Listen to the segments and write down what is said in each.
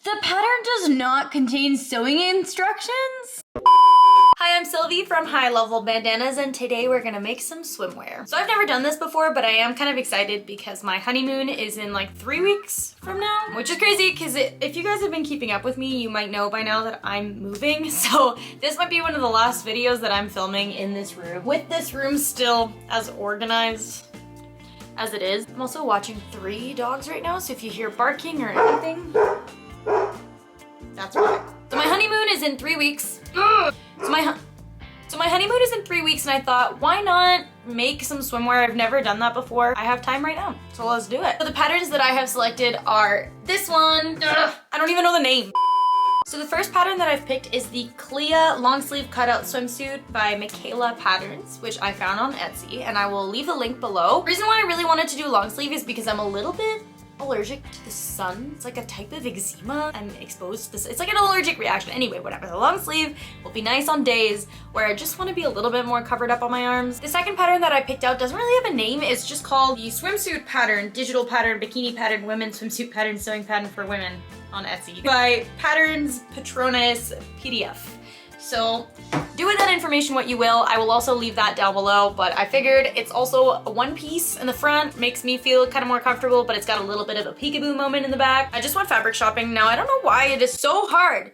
The pattern does not contain sewing instructions. Hi, I'm Sylvie from High Level Bandanas, and today we're gonna make some swimwear. So I've never done this before, but I am kind of excited because my honeymoon is in like 3 weeks from now, which is crazy because if you guys have been keeping up with me, you might know by now that I'm moving. So this might be one of the last videos that I'm filming in this room, with this room still as organized as it is. I'm also watching 3 dogs right now, so if you hear barking or anything, that's why. So my honeymoon is in 3 weeks. So my honeymoon is in 3 weeks, and I thought, why not make some swimwear? I've never done that before. I have time right now, so let's do it. So the patterns that I have selected are this one. I don't even know the name. So the first pattern that I've picked is the Clea long sleeve cutout swimsuit by Michaela Patterns, which I found on Etsy, and I will leave the link below. The reason why I really wanted to do long sleeve is because I'm a little bit allergic to the sun. It's like a type of eczema. I'm exposed to this. It's like an allergic reaction. Anyway, whatever. The long sleeve will be nice on days where I just want to be a little bit more covered up on my arms. The second pattern that I picked out doesn't really have a name. It's just called the swimsuit pattern, digital pattern, bikini pattern, women's swimsuit pattern, sewing pattern for women on Etsy by Patterns Patronus PDF. So do with that information what you will. I will also leave that down below, but I figured it's also a one piece in the front, makes me feel kind of more comfortable, but it's got a little bit of a peekaboo moment in the back. I just went fabric shopping. Now I don't know why it is so hard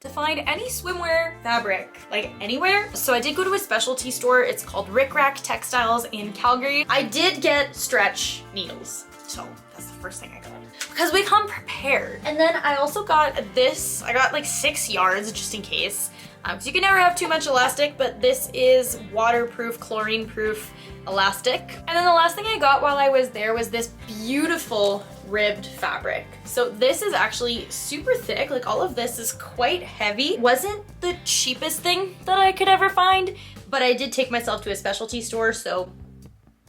to find any swimwear fabric, like anywhere. So I did go to a specialty store. It's called Rick Rack Textiles in Calgary. I did get stretch needles. So that's the first thing I got, because we come prepared. And then I also got this. I got like 6 yards just in case. So you can never have too much elastic, but this is waterproof, chlorine proof elastic. And then the last thing I got while I was there was this beautiful ribbed fabric. So this is actually super thick. Like all of this is quite heavy. Wasn't the cheapest thing that I could ever find, but I did take myself to a specialty store, so.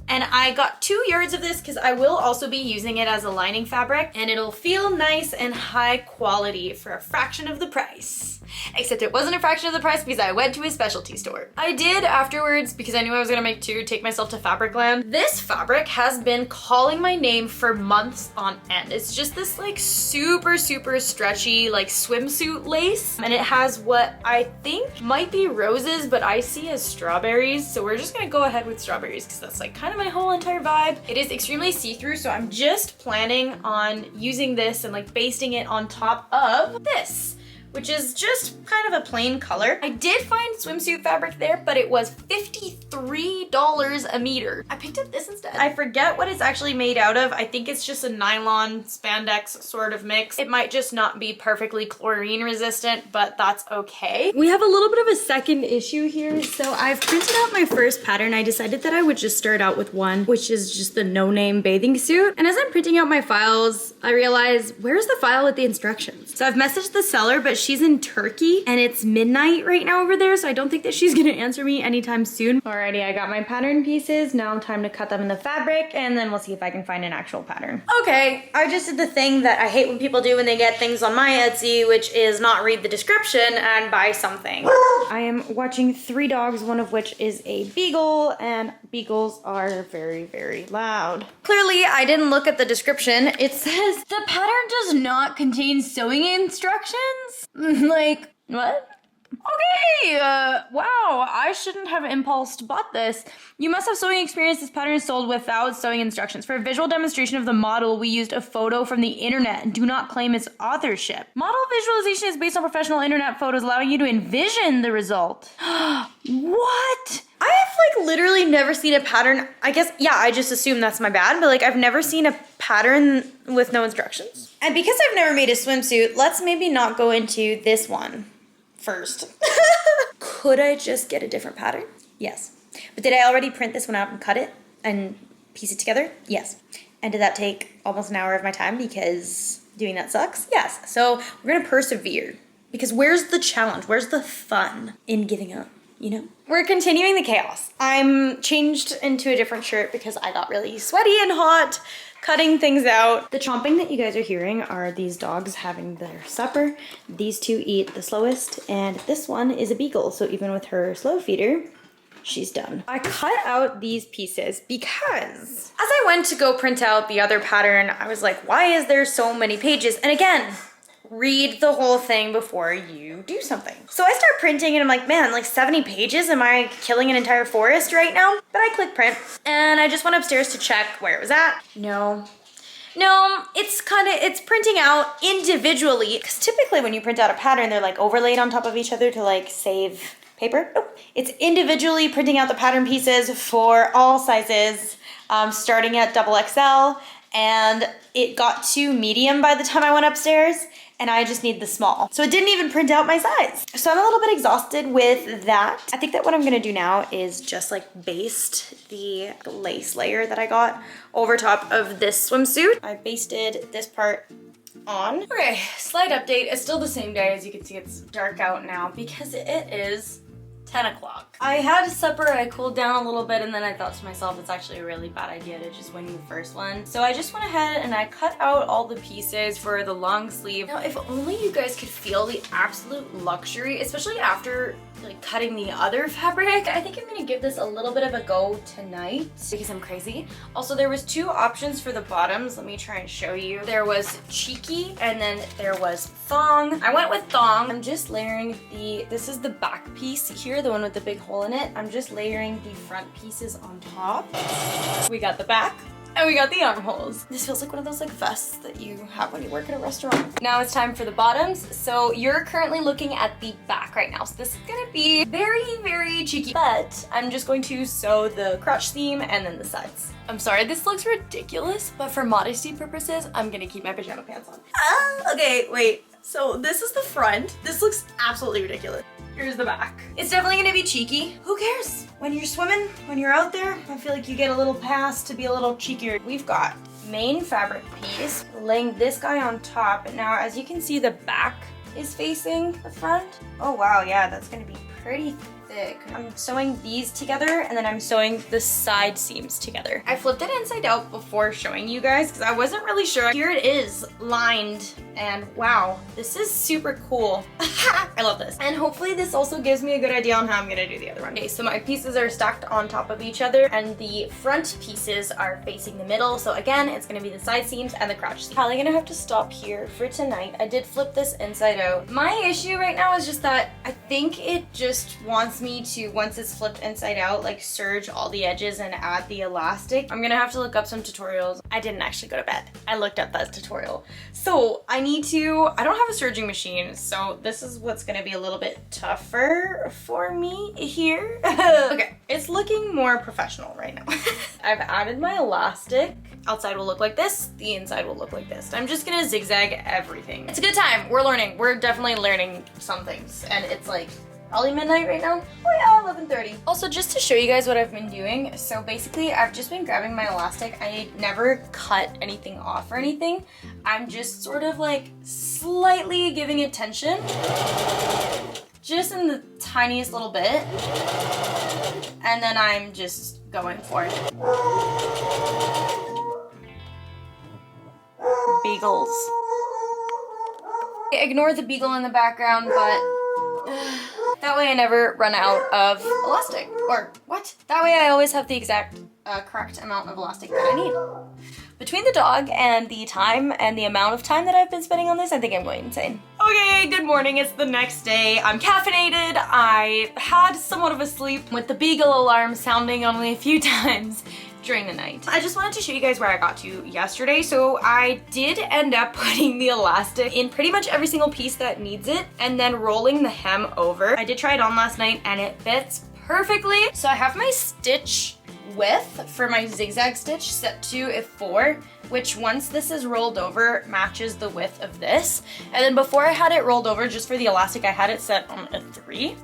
And I got 2 yards of this because I will also be using it as a lining fabric, and it'll feel nice and high quality for a fraction of the price. Except it wasn't a fraction of the price because I went to a specialty store. I did afterwards, because I knew I was gonna make 2, take myself to Fabricland. This fabric has been calling my name for months on end. It's just this like super stretchy like swimsuit lace, and it has what I think might be roses, but I see as strawberries. So we're just gonna go ahead with strawberries because that's like kind of my whole entire vibe. It is extremely see-through, so I'm just planning on using this and like basting it on top of this, which is just kind of a plain color. I did find swimsuit fabric there, but it was $53 a meter. I picked up this instead. I forget what it's actually made out of. I think it's just a nylon spandex sort of mix. It might just not be perfectly chlorine resistant, but that's okay. We have a little bit of a second issue here. So I've printed out my first pattern. I decided that I would just start out with one, which is just the no-name bathing suit. And as I'm printing out my files, I realize, where's the file with the instructions? So I've messaged the seller, but she's in Turkey and it's midnight right now over there, so I don't think that she's gonna answer me anytime soon. Alrighty, I got my pattern pieces. Now time to cut them in the fabric, and then we'll see if I can find an actual pattern. Okay, I just did the thing that I hate when people do when they get things on my Etsy, which is not read the description and buy something. I am watching 3 dogs, one of which is a beagle, and beagles are very loud. Clearly, I didn't look at the description. It says, The pattern does not contain sewing instructions? Like, what? Okay, wow, I shouldn't have impulsed bought this. You must have sewing experience. This pattern is sold without sewing instructions. For a visual demonstration of the model, we used a photo from the internet and do not claim its authorship. Model visualization is based on professional internet photos, allowing you to envision the result. What? I have like literally never seen a pattern. I guess, yeah, I just assume that's my bad, but like I've never seen a pattern with no instructions. And because I've never made a swimsuit, let's maybe not go into this one first. Could I just get a different pattern? Yes. But did I already print this one out and cut it and piece it together? Yes. And did that take almost an hour of my time because doing that sucks? Yes. So we're gonna persevere, because where's the challenge? Where's the fun in giving up? You know? We're continuing the chaos. I'm changed into a different shirt because I got really sweaty and hot cutting things out. The chomping that you guys are hearing are these dogs having their supper. These 2 eat the slowest, and this one is a beagle, so even with her slow feeder, she's done. I cut out these pieces because as I went to go print out the other pattern, I was like, why is there so many pages? And again, read the whole thing before you do something. So I start printing and I'm like, man, like 70 pages? Am I killing an entire forest right now? But I click print and I just went upstairs to check where it was at. No, it's printing out individually. Because typically when you print out a pattern, they're like overlaid on top of each other to like save paper. Nope. It's individually printing out the pattern pieces for all sizes, starting at double XL, and it got to medium by the time I went upstairs, and I just need the small. So it didn't even print out my size. So I'm a little bit exhausted with that. I think that what I'm gonna do now is just like baste the lace layer that I got over top of this swimsuit. I basted this part on. Okay, slight update. It's still the same day. As you can see, it's dark out now because it is 10 o'clock. I had supper, I cooled down a little bit, and then I thought to myself, it's actually a really bad idea to just wing the first one. So I just went ahead and I cut out all the pieces for the long sleeve. Now, if only you guys could feel the absolute luxury, especially after like cutting the other fabric. I think I'm gonna give this a little bit of a go tonight because I'm crazy. Also, there was two options for the bottoms. Let me try and show you. There was cheeky and then there was thong. I went with thong. I'm just layering this is the back piece here, the one with the big hole in it. I'm just layering the front pieces on top. We got the back. And we got the armholes. This feels like one of those like vests that you have when you work at a restaurant. Now it's time for the bottoms. So you're currently looking at the back right now. So this is gonna be very, very cheeky, but I'm just going to sew the crotch seam and then the sides. I'm sorry, this looks ridiculous, but for modesty purposes, I'm gonna keep my pajama pants on. Okay, wait. So this is the front. This looks absolutely ridiculous. Here's the back. It's definitely gonna be cheeky. Who cares? When you're swimming, when you're out there, I feel like you get a little pass to be a little cheekier. We've got main fabric piece, laying this guy on top. And now, as you can see, the back is facing the front. Oh wow, yeah, that's gonna be pretty thick. I'm sewing these together and then I'm sewing the side seams together. I flipped it inside out before showing you guys because I wasn't really sure. Here it is lined and wow, this is super cool. I love this. And hopefully this also gives me a good idea on how I'm gonna do the other one. Okay, so my pieces are stacked on top of each other and the front pieces are facing the middle. So again, it's gonna be the side seams and the crotch seam. Probably gonna have to stop here for tonight. I did flip this inside out. My issue right now is just that I think it just wants me to, once it's flipped inside out, like serge all the edges and add the elastic. I'm gonna have to look up some tutorials. I didn't actually go to bed. I looked up that tutorial. So I don't have a serging machine, so this is what's gonna be a little bit tougher for me here. Okay, it's looking more professional right now. I've added my elastic. Outside will look like this, the inside will look like this. I'm just gonna zigzag everything. It's a good time, we're learning. We're definitely learning some things, and it's like probably midnight right now. Oh yeah, 11:30. Also, just to show you guys what I've been doing, so basically I've just been grabbing my elastic. I never cut anything off or anything. I'm just sort of like slightly giving it tension, just in the tiniest little bit, and then I'm just going for it. Beagles. Ignore the beagle in the background, but that way I never run out of elastic. Or what? That way I always have the exact correct amount of elastic that I need. Between the dog and the time and the amount of time that I've been spending on this, I think I'm going insane. Okay, good morning. It's the next day. I'm caffeinated. I had somewhat of a sleep with the beagle alarm sounding only a few times during the night. I just wanted to show you guys where I got to yesterday. So I did end up putting the elastic in pretty much every single piece that needs it and then rolling the hem over. I did try it on last night and it fits perfectly. So I have my stitch width for my zigzag stitch set to a 4, which once this is rolled over matches the width of this. And then before I had it rolled over just for the elastic, I had it set on a 3.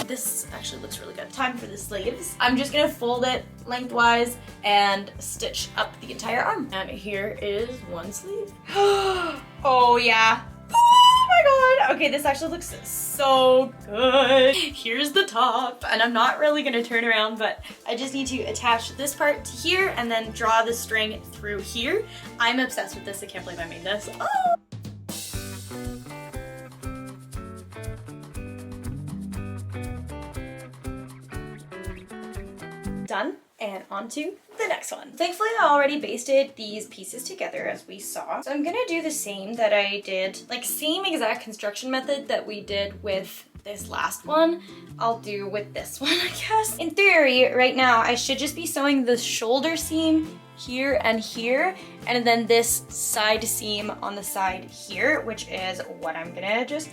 This actually looks really good. Time for the sleeves. I'm just gonna fold it lengthwise and stitch up the entire arm. And here is one sleeve. Oh yeah. Oh my god. Okay, this actually looks so good. Here's the top, and I'm not really gonna turn around, but I just need to attach this part to here and then draw the string through here. I'm obsessed with this. I can't believe I made this. Oh. Done. and onto the next one. Thankfully, I already basted these pieces together as we saw. So I'm gonna do the same that I did, like same exact construction method that we did with this last one, I'll do with this one, I guess. In theory, right now, I should just be sewing the shoulder seam here, and then this side seam on the side here, which is what I'm gonna just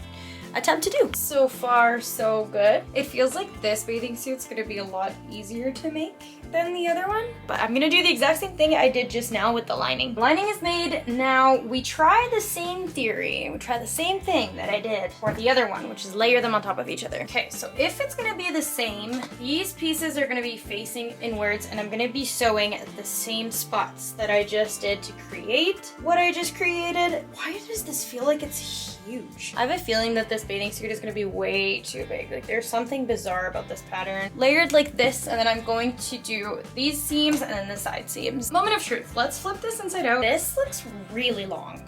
attempt to do. So far, so good. It feels like this bathing suit's gonna be a lot easier to make than the other one, but I'm gonna do the exact same thing I did just now with the lining. Lining is made. Now we try the same theory. We try the same thing that I did for the other one, which is layer them on top of each other. Okay, so if it's gonna be the same, these pieces are gonna be facing inwards, and I'm gonna be sewing at the same spots that I just did to create what I just created. Why does this feel like it's huge? I have a feeling that this bathing suit is gonna be way too big. Like there's something bizarre about this pattern. Layered like this, and then I'm going to do these seams and then the side seams. Moment of truth, let's flip this inside out. This looks really long.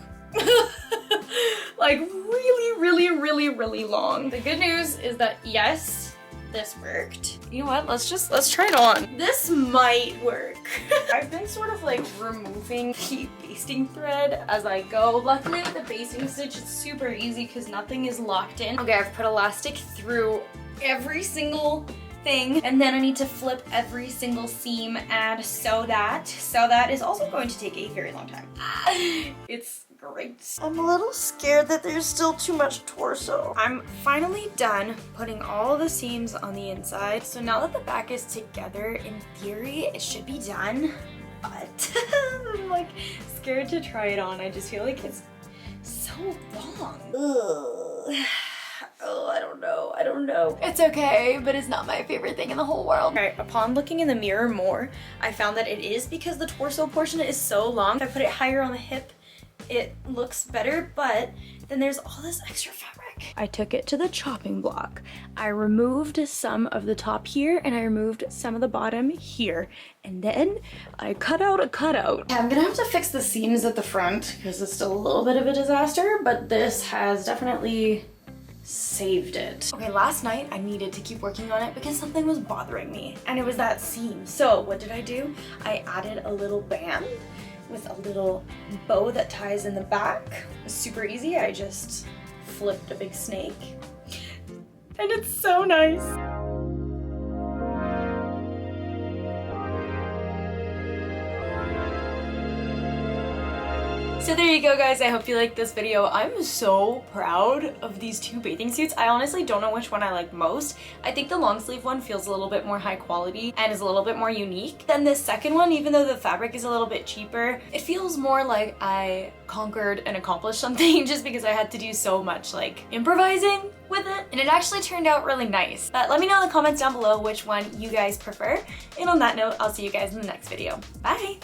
Like really long. The good news is that yes, this worked. You know what, let's try it on. This might work. I've been sort of like removing the basting thread as I go. Luckily with the basting stitch, it's super easy because nothing is locked in. Okay, I've put elastic through every single thing, and then I need to flip every single seam and sew that. So that is also going to take a very long time. It's great. I'm a little scared that there's still too much torso. I'm finally done putting all the seams on the inside. So now that the back is together, in theory, it should be done, but I'm like scared to try it on. I just feel like it's so long. Ugh. Oh, I don't know. It's okay, but it's not my favorite thing in the whole world. All right, upon looking in the mirror more, I found that it is because the torso portion is so long. If I put it higher on the hip, it looks better, but then there's all this extra fabric. I took it to the chopping block. I removed some of the top here, and I removed some of the bottom here. And then I cut out a cutout. I'm gonna have to fix the seams at the front because it's still a little bit of a disaster, but this has definitely saved it. Okay, last night I needed to keep working on it because something was bothering me, and it was that seam. So what did I do? I added a little band with a little bow that ties in the back. It was super easy. I just flipped a big snake, and it's so nice. So there you go, guys. I hope you liked this video. I'm so proud of these two bathing suits. I honestly don't know which one I like most. I think the long sleeve one feels a little bit more high quality and is a little bit more unique than this second one, even though the fabric is a little bit cheaper. It feels more like I conquered and accomplished something just because I had to do so much like improvising with it, and it actually turned out really nice. But let me know in the comments down below which one you guys prefer. And on that note, I'll see you guys in the next video. Bye!